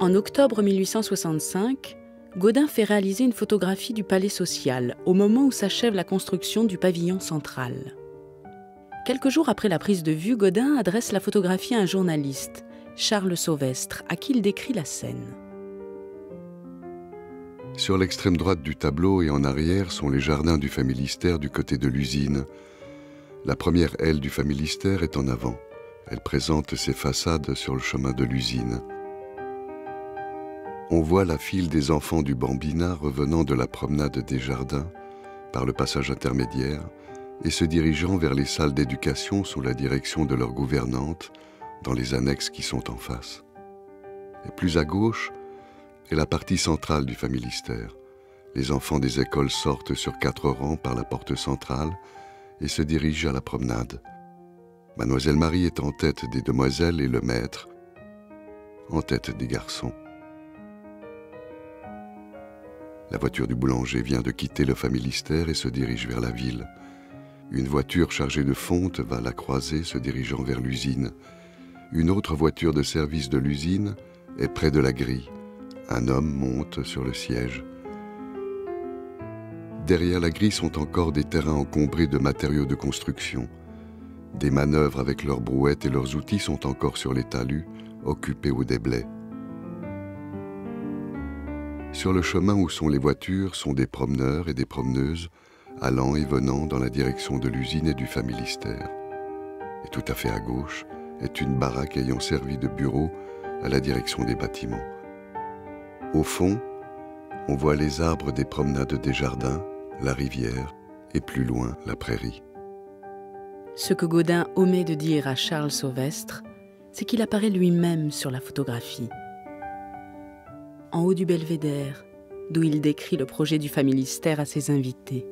en octobre 1865, Gaudin fait réaliser une photographie du palais social au moment où s'achève la construction du pavillon central. Quelques jours après la prise de vue, Gaudin adresse la photographie à un journaliste, Charles Sauvestre, à qui il décrit la scène. Sur l'extrême droite du tableau et en arrière sont les jardins du Familistère du côté de l'usine. La première aile du Familistère est en avant. Elle présente ses façades sur le chemin de l'usine. On voit la file des enfants du Bambina revenant de la promenade des jardins par le passage intermédiaire et se dirigeant vers les salles d'éducation sous la direction de leur gouvernante dans les annexes qui sont en face. Et plus à gauche est la partie centrale du Familistère. Les enfants des écoles sortent sur 4 rangs par la porte centrale et se dirigent à la promenade. Mademoiselle Marie est en tête des demoiselles et le maître en tête des garçons. La voiture du boulanger vient de quitter le Familistère et se dirige vers la ville. Une voiture chargée de fonte va la croiser, se dirigeant vers l'usine. Une autre voiture de service de l'usine est près de la grille. Un homme monte sur le siège. Derrière la grille sont encore des terrains encombrés de matériaux de construction. Des manœuvres avec leurs brouettes et leurs outils sont encore sur les talus, occupés au déblai. Sur le chemin où sont les voitures sont des promeneurs et des promeneuses allant et venant dans la direction de l'usine et du Familistère. Et tout à fait à gauche est une baraque ayant servi de bureau à la direction des bâtiments. Au fond, on voit les arbres des promenades des jardins, la rivière et plus loin la prairie. Ce que Gaudin omet de dire à Charles Sauvestre, c'est qu'il apparaît lui-même sur la photographie. En haut du belvédère, d'où il décrit le projet du Familistère à ses invités.